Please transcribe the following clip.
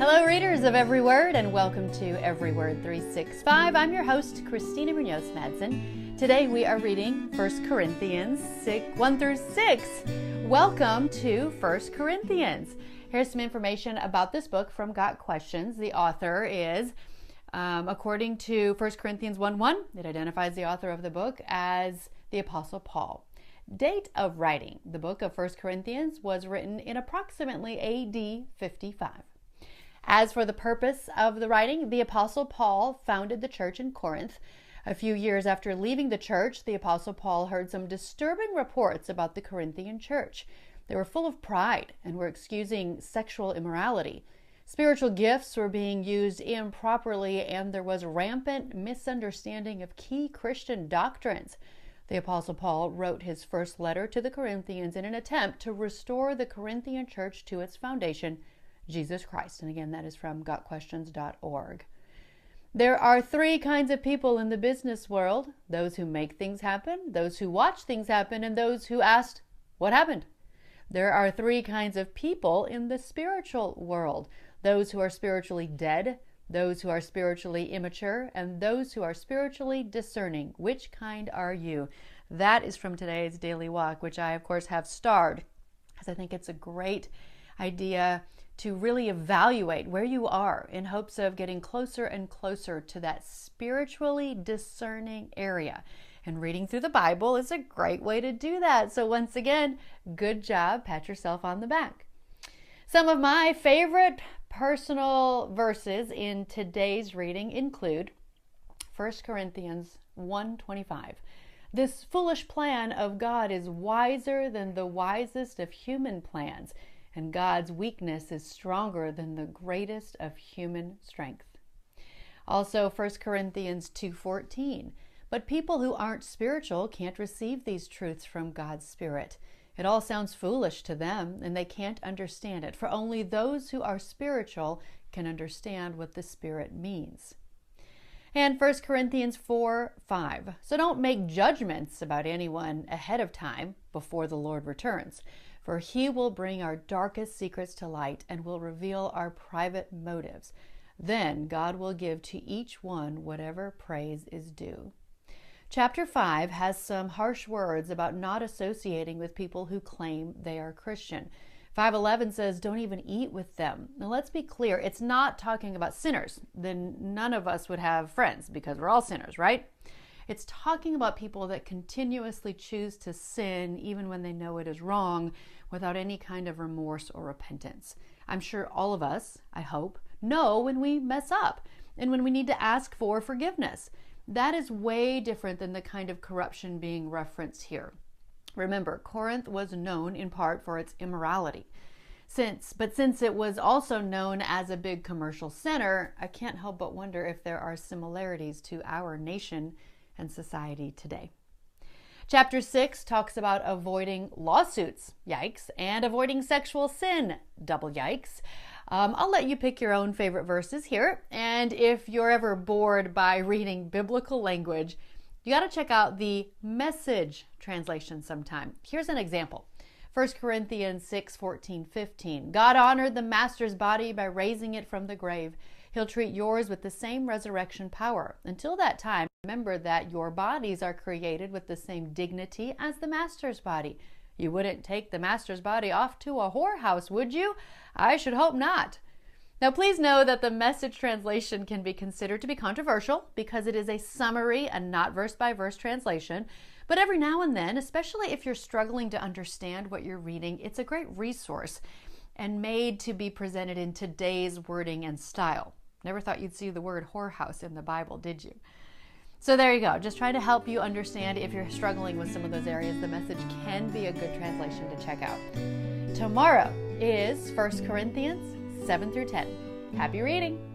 Hello, readers of Every Word, and welcome to Every Word 365. I'm your host, Christina Madsen. Today we are reading 1 Corinthians 1 through 6. Welcome to 1 Corinthians. Here's some information about this book from Got Questions. The author is, according to 1 Corinthians 1:1, it identifies the author of the book as the Apostle Paul. Date of writing. The book of 1 Corinthians was written in approximately AD 55. As for the purpose of the writing, the Apostle Paul founded the church in Corinth. A few years after leaving the church, the Apostle Paul heard some disturbing reports about the Corinthian church. They were full of pride and were excusing sexual immorality. Spiritual gifts were being used improperly, and there was rampant misunderstanding of key Christian doctrines. The Apostle Paul wrote his first letter to the Corinthians in an attempt to restore the Corinthian church to its foundation, Jesus Christ. And again, that is from gotquestions.org. There are three kinds of people in the business world: those who make things happen, those who watch things happen, and those who asked, "What happened?" There are three kinds of people in the spiritual world: those who are spiritually dead, those who are spiritually immature, and those who are spiritually discerning. Which kind are you? That is from today's Daily Walk, which I, of course, have starred, because I think it's a great idea to really evaluate where you are in hopes of getting closer and closer to that spiritually discerning area. And reading through the Bible is a great way to do that. So once again, good job. Pat yourself on the back. Some of my favorite personal verses in today's reading include 1 Corinthians 1:25. This foolish plan of God is wiser than the wisest of human plans, and God's weakness is stronger than the greatest of human strength. Also, 1 Corinthians 2:14. But people who aren't spiritual can't receive these truths from God's Spirit. It all sounds foolish to them, and they can't understand it, for only those who are spiritual can understand what the Spirit means. And 1 Corinthians 4:5. So don't make judgments about anyone ahead of time before the Lord returns, for he will bring our darkest secrets to light and will reveal our private motives. Then God will give to each one whatever praise is due. Chapter 5 has some harsh words about not associating with people who claim they are Christian. 5:11 says, don't even eat with them. Now let's be clear, it's not talking about sinners. Then none of us would have friends because we're all sinners, right? It's talking about people that continuously choose to sin even when they know it is wrong without any kind of remorse or repentance. I'm sure all of us, I hope, know when we mess up and when we need to ask for forgiveness. That is way different than the kind of corruption being referenced here. Remember, Corinth was known in part for its immorality. Since it was also known as a big commercial center, I can't help but wonder if there are similarities to our nation and society today. Chapter 6 talks about avoiding lawsuits, yikes, and avoiding sexual sin, double yikes. I'll let you pick your own favorite verses here, and if you're ever bored by reading biblical language, you got to check out the Message translation sometime. Here's an example. 1 Corinthians 6:14-15. God honored the master's body by raising it from the grave. He'll treat yours with the same resurrection power. Until that time, remember that your bodies are created with the same dignity as the master's body. You wouldn't take the master's body off to a whorehouse, would you? I should hope not. Now, please know that the Message translation can be considered to be controversial because it is a summary and not verse-by-verse translation. But every now and then, especially if you're struggling to understand what you're reading, it's a great resource and made to be presented in today's wording and style. Never thought you'd see the word whorehouse in the Bible, did you? So there you go. Just trying to help you understand if you're struggling with some of those areas. The Message can be a good translation to check out. Tomorrow is 1 Corinthians 7 through 10. Happy reading!